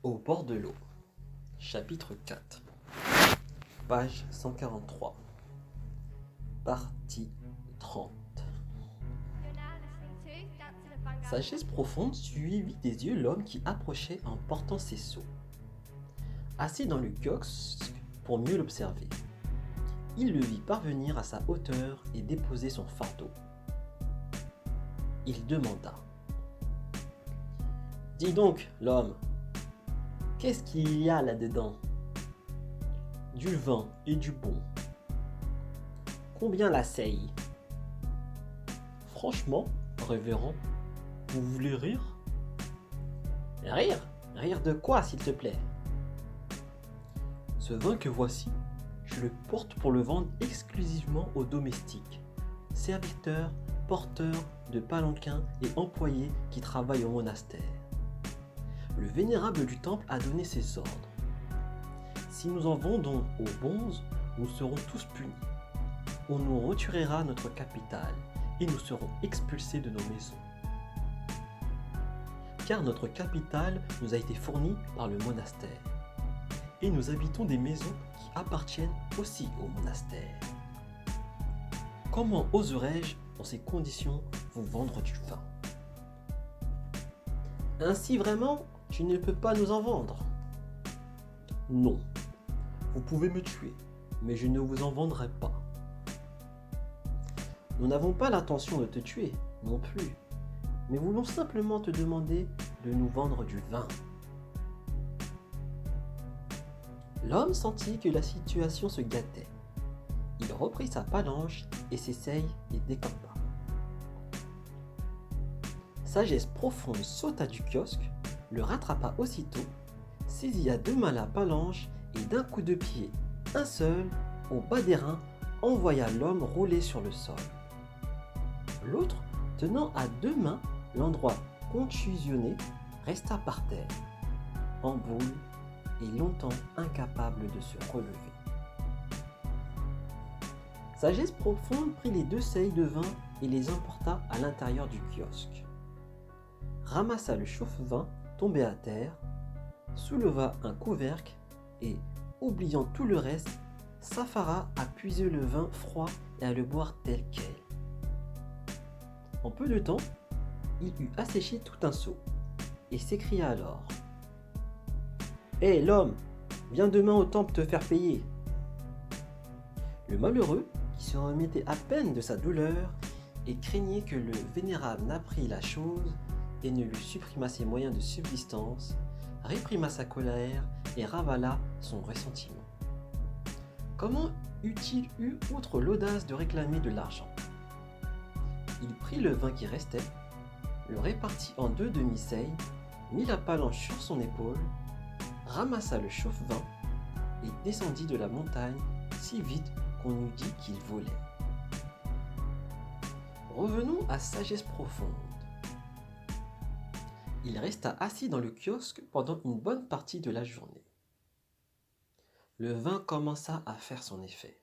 Au bord de l'eau. Chapitre 4. Page 143. Partie 30. Sagesse profonde suivit des yeux l'homme qui approchait en portant ses seaux. Assis dans le kiosque pour mieux l'observer, il le vit parvenir à sa hauteur et déposer son fardeau. Il demanda : « Dis donc, l'homme, qu'est-ce qu'il y a là-dedans ? » ?»« Du vin et du bon. »« Combien la seille ? » ?»« Franchement, révérend, vous voulez rire ? » ?»« Rire ? Rire de quoi, s'il te plaît ? » ?»« Ce vin que voici, je le porte pour le vendre exclusivement aux domestiques, serviteurs, porteurs de palanquins et employés qui travaillent au monastère. Le vénérable du temple a donné ses ordres. Si nous en vendons aux bonzes, nous serons tous punis. On nous retirera notre capital et nous serons expulsés de nos maisons. Car notre capital nous a été fourni par le monastère. Et nous habitons des maisons qui appartiennent aussi au monastère. Comment oserais-je, dans ces conditions, vous vendre du vin ? Ainsi vraiment, tu ne peux pas nous en vendre ? Non. Vous pouvez me tuer, mais je ne vous en vendrai pas. Nous n'avons pas l'intention de te tuer, non plus, mais voulons simplement te demander de nous vendre du vin. L'homme sentit que la situation se gâtait. Il reprit sa palanche et s'essaye et décampa. Sagesse profonde sauta du kiosque, le rattrapa aussitôt, saisit à deux mains la palanche et d'un coup de pied, un seul, au bas des reins, envoya l'homme rouler sur le sol. L'autre, tenant à deux mains l'endroit contusionné, resta par terre, en boule et longtemps incapable de se relever. Sagesse profonde prit les deux seilles de vin et les emporta à l'intérieur du kiosque. Ramassa le chauffe-vin tombé à terre, souleva un couvercle et, oubliant tout le reste, s'affara à puiser le vin froid et à le boire tel quel. En peu de temps, il eut asséché tout un seau et s'écria alors : « Hé, l'homme, viens demain au temple te faire payer. » Le malheureux, qui se remettait à peine de sa douleur et craignait que le vénérable n'apprît la chose et ne lui supprimât ses moyens de subsistance, réprima sa colère et ravala son ressentiment. Comment eût-il eu outre l'audace de réclamer de l'argent ? Il prit le vin qui restait, le répartit en deux demi-seilles, mit la palanche sur son épaule, ramassa le chauffe-vin et descendit de la montagne si vite qu'on eût dit qu'il volait. Revenons à Sagesse profonde. Il resta assis dans le kiosque pendant une bonne partie de la journée. Le vin commença à faire son effet.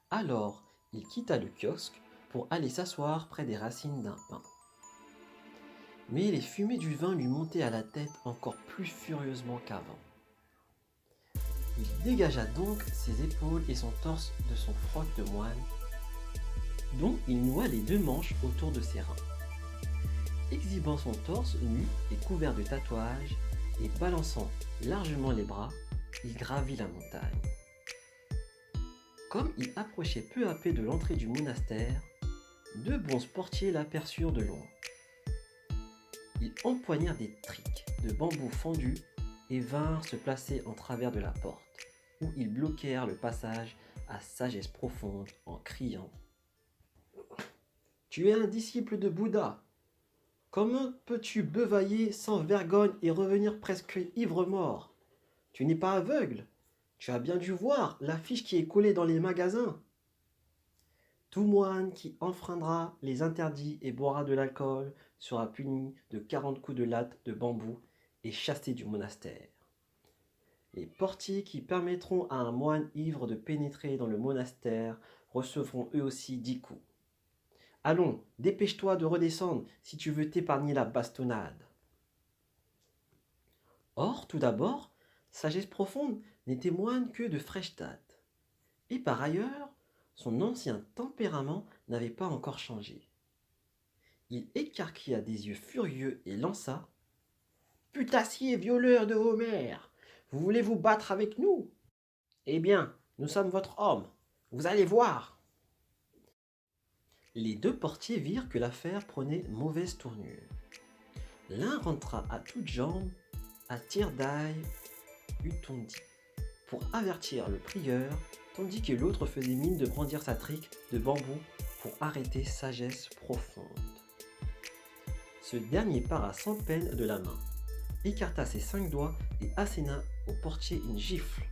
Alors, il quitta le kiosque pour aller s'asseoir près des racines d'un pin. Mais les fumées du vin lui montaient à la tête encore plus furieusement qu'avant. Il dégagea donc ses épaules et son torse de son froc de moine, dont il noua les deux manches autour de ses reins. Exhibant son torse nu et couvert de tatouages et balançant largement les bras, il gravit la montagne. Comme il approchait peu à peu de l'entrée du monastère, deux bons portiers l'aperçurent de loin. Ils empoignèrent des triques de bambou fendus et vinrent se placer en travers de la porte, où ils bloquèrent le passage à Sagesse profonde en criant : « Tu es un disciple de Bouddha. Comment peux-tu beuvailler sans vergogne et revenir presque ivre-mort ? Tu n'es pas aveugle ? Tu as bien dû voir l'affiche qui est collée dans les magasins. Tout moine qui enfreindra les interdits et boira de l'alcool sera puni de 40 coups de latte de bambou et chassé du monastère. Les portiers qui permettront à un moine ivre de pénétrer dans le monastère recevront eux aussi 10 coups. Allons, dépêche-toi de redescendre si tu veux t'épargner la bastonnade. » Or, tout d'abord, Sagesse Profonde n'était moine que de Freistatt. Et par ailleurs, son ancien tempérament n'avait pas encore changé. Il écarquilla des yeux furieux et lança: Putassier violeur de Homère, vous voulez vous battre avec nous? Eh bien, nous sommes votre homme, vous allez voir. Les deux portiers virent que l'affaire prenait mauvaise tournure. L'un rentra à toutes jambes à tire-d'ail, eût-on dit, pour avertir le prieur, tandis que l'autre faisait mine de brandir sa trique de bambou pour arrêter Sagesse Profonde. Ce dernier para sans peine de la main, écarta ses 5 doigts et asséna au portier une gifle,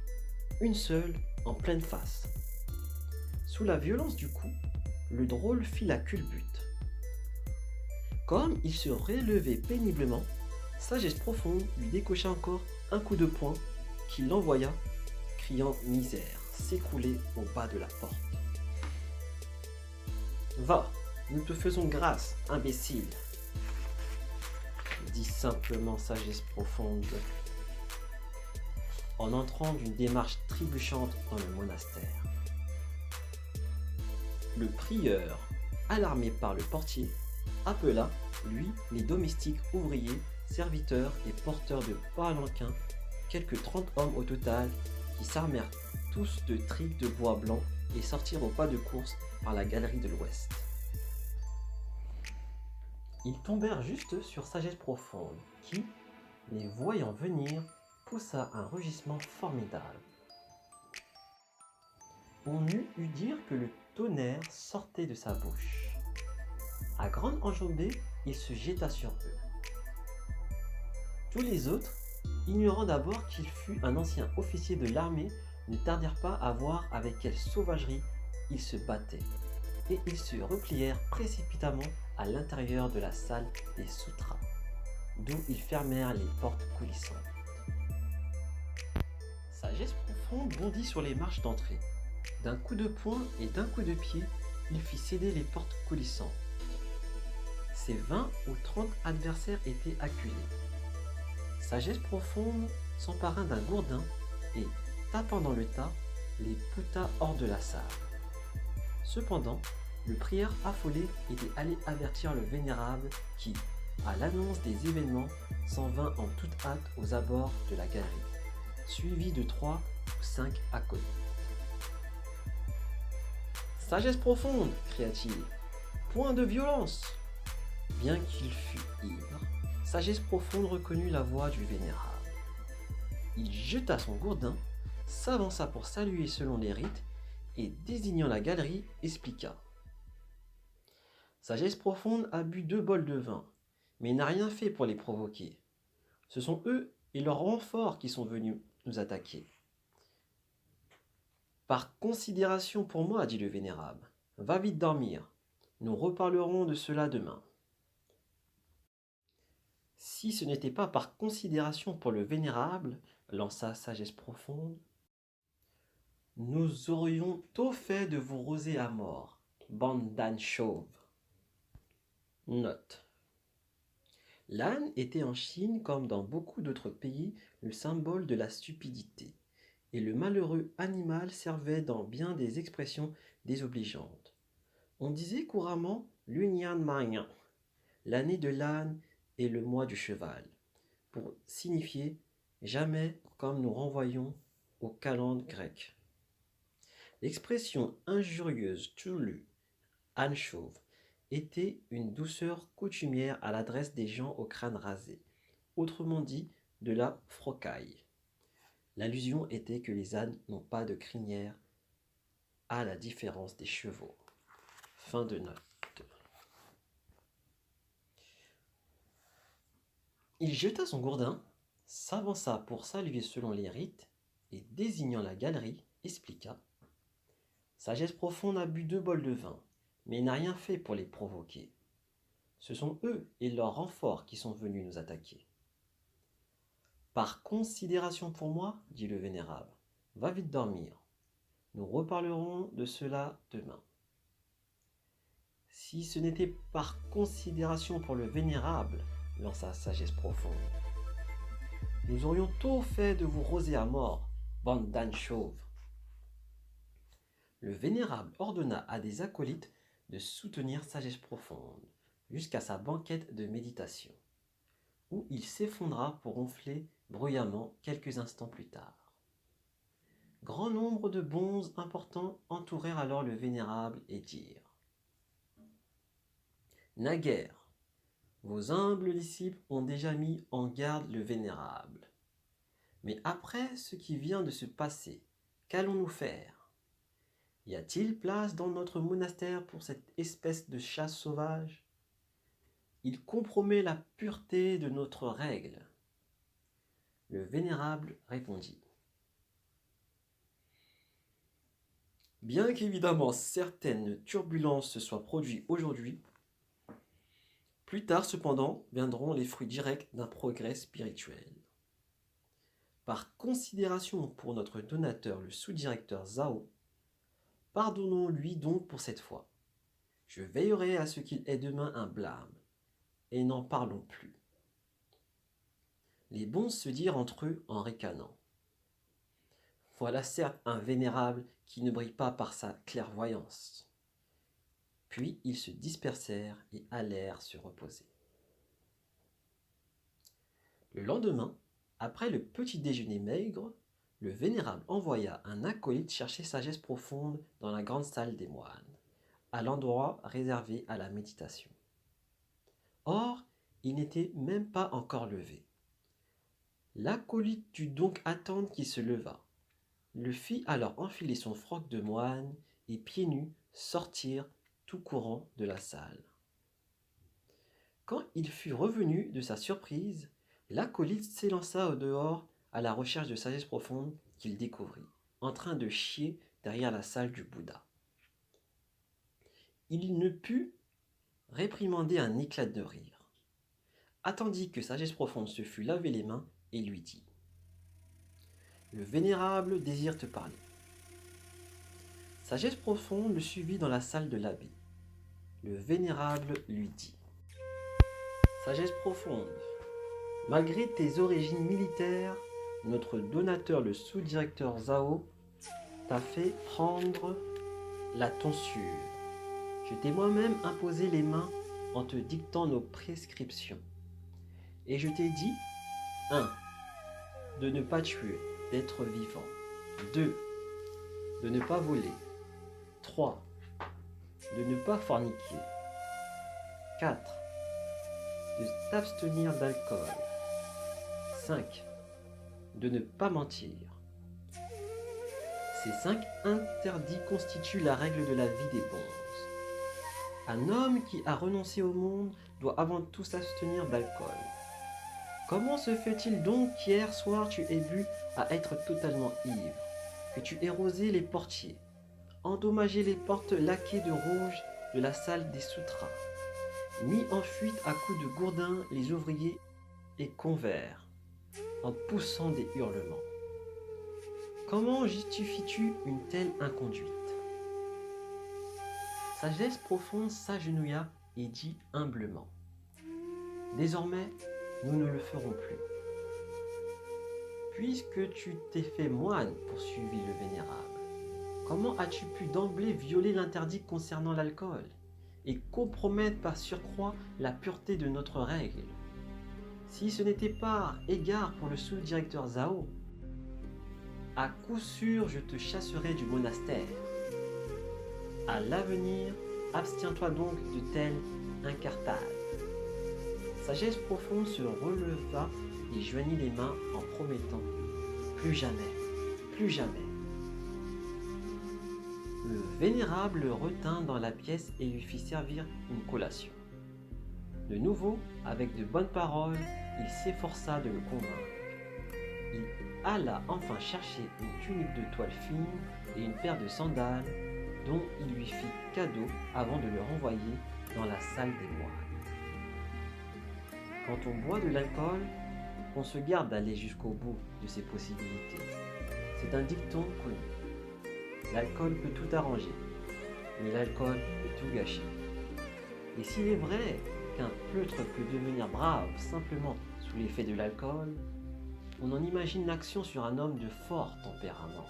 une seule, en pleine face. Sous la violence du coup, le drôle fit la culbute. Comme il se relevait péniblement, Sagesse Profonde lui décocha encore un coup de poing qui l'envoya, criant misère, s'écrouler au bas de la porte. Va, nous te faisons grâce, imbécile, dit simplement Sagesse Profonde, en entrant d'une démarche trébuchante dans le monastère. Le prieur, alarmé par le portier, appela, lui, les domestiques, ouvriers, serviteurs et porteurs de palanquins, quelques 30 hommes au total, qui s'armèrent tous de triques de bois blanc et sortirent au pas de course par la galerie de l'ouest. Ils tombèrent juste sur Sagesse Profonde, qui, les voyant venir, poussa un rugissement formidable. On eût eu dire que le tonnerre sortait de sa bouche. À grande enjambée, il se jeta sur eux. Tous les autres, ignorant d'abord qu'il fût un ancien officier de l'armée, ne tardèrent pas à voir avec quelle sauvagerie il se battait, et ils se replièrent précipitamment à l'intérieur de la salle des sutras, d'où ils fermèrent les portes coulissantes. Sagesse Profonde bondit sur les marches d'entrée. D'un coup de poing et d'un coup de pied, il fit céder les portes coulissantes. Ses 20 ou 30 adversaires étaient acculés. Sagesse Profonde s'empara d'un gourdin et, tapant dans le tas, les poussa hors de la salle. Cependant, le prieur affolé était allé avertir le vénérable qui, à l'annonce des événements, s'en vint en toute hâte aux abords de la galerie, suivi de 3 ou 5 acolytes. « Sagesse Profonde !» cria-t-il. « Point de violence !» Bien qu'il fût ivre, Sagesse Profonde reconnut la voix du vénérable. Il jeta son gourdin, s'avança pour saluer selon les rites, et désignant la galerie, expliqua. Sagesse Profonde a bu 2 bols de vin, mais n'a rien fait pour les provoquer. Ce sont eux et leurs renforts qui sont venus nous attaquer. Par considération pour moi, dit le vénérable, va vite dormir. Nous reparlerons de cela demain. Si ce n'était pas par considération pour le vénérable, lança Sagesse Profonde, nous aurions tôt fait de vous roser à mort, bande d'ânes chauves. Note. L'âne était en Chine, comme dans beaucoup d'autres pays, le symbole de la stupidité, et le malheureux animal servait dans bien des expressions désobligeantes. On disait couramment l'Unian Mayan, l'année de l'âne et le mois du cheval, pour signifier jamais comme nous renvoyons au calende grec. L'expression injurieuse Tulu, âne chauve, était une douceur coutumière à l'adresse des gens au crâne rasé, autrement dit de la frocaille. L'allusion était que les ânes n'ont pas de crinière, à la différence des chevaux. Fin de note. Il jeta son gourdin, s'avança pour saluer selon les rites, et désignant la galerie, expliqua. Sagesse Profonde a bu 2 bols de vin, mais n'a rien fait pour les provoquer. Ce sont eux et leurs renforts qui sont venus nous attaquer. Par considération pour moi, dit le vénérable, va vite dormir. Nous reparlerons de cela demain. Si ce n'était par considération pour le vénérable, lança Sagesse Profonde, Nous aurions tôt fait de vous roser à mort, bande d'ânes chauves. Le vénérable ordonna à des acolytes de soutenir Sagesse Profonde jusqu'à sa banquette de méditation, où il s'effondra pour ronfler bruyamment quelques instants plus tard. Grand nombre de bonzes importants entourèrent alors le vénérable et dirent : « Naguère, vos humbles disciples ont déjà mis en garde le vénérable. Mais après ce qui vient de se passer, qu'allons-nous faire ? Y a-t-il place dans notre monastère pour cette espèce de chasse sauvage ? Il compromet la pureté de notre règle. » Le vénérable répondit : « Bien qu'évidemment certaines turbulences se soient produites aujourd'hui, plus tard cependant viendront les fruits directs d'un progrès spirituel. Par considération pour notre donateur le sous-directeur Zhao, pardonnons-lui donc pour cette fois. Je veillerai à ce qu'il ait demain un blâme, et n'en parlons plus. » Les bonzes se dirent entre eux en ricanant : « Voilà certes un vénérable qui ne brille pas par sa clairvoyance. » Puis ils se dispersèrent et allèrent se reposer. Le lendemain, après le petit déjeuner maigre, le vénérable envoya un acolyte chercher Sagesse Profonde dans la grande salle des moines, à l'endroit réservé à la méditation. Or, il n'était même pas encore levé. L'acolyte dut donc attendre qu'il se levât, le fit alors enfiler son froc de moine et pieds nus sortir tout courant de la salle. Quand il fut revenu de sa surprise, l'acolyte s'élança au dehors à la recherche de Sagesse Profonde qu'il découvrit, en train de chier derrière la salle du Bouddha. Il ne put réprimander un éclat de rire, attendit que Sagesse Profonde se fût lavé les mains et lui dit : « Le vénérable désire te parler. » Sagesse Profonde le suivit dans la salle de l'abbé. Le vénérable lui dit : « Sagesse Profonde, malgré tes origines militaires, notre donateur le sous-directeur Zhao t'a fait prendre la tonsure. Je t'ai moi-même imposé les mains en te dictant nos prescriptions. Et je t'ai dit : 1. De ne pas tuer d'êtres vivants. 2. De ne pas voler. 3. De ne pas forniquer. 4. De t'abstenir d'alcool. 5. De ne pas mentir. Ces 5 interdits constituent la règle de la vie des bonzes. Un homme qui a renoncé au monde doit avant tout s'abstenir d'alcool. Comment se fait-il donc qu'hier soir tu aies bu à être totalement ivre, que tu aies rosé les portiers, endommagé les portes laquées de rouge de la salle des sutras, mis en fuite à coups de gourdin les ouvriers et convers, en poussant des hurlements? Comment justifies-tu une telle inconduite ? » Sagesse Profonde s'agenouilla et dit humblement : « Désormais, nous ne le ferons plus. Puisque tu t'es fait moine, poursuivit le vénérable, comment as-tu pu d'emblée violer l'interdit concernant l'alcool et compromettre par surcroît la pureté de notre règle ? Si ce n'était par égard pour le sous-directeur Zhao, à coup sûr je te chasserais du monastère. À l'avenir, abstiens-toi donc de telles incartades. » Sagesse Profonde se releva et joignit les mains en promettant : « Plus jamais, plus jamais. » Le vénérable le retint dans la pièce et lui fit servir une collation. De nouveau, avec de bonnes paroles, il s'efforça de le convaincre. Il alla enfin chercher une tunique de toile fine et une paire de sandales dont il lui fit cadeau avant de le renvoyer dans la salle des moines. Quand on boit de l'alcool, on se garde d'aller jusqu'au bout de ses possibilités. C'est un dicton connu. L'alcool peut tout arranger, mais l'alcool peut tout gâcher. Et s'il est vrai qu'un pleutre peut devenir brave simplement sous l'effet de l'alcool, on en imagine l'action sur un homme de fort tempérament.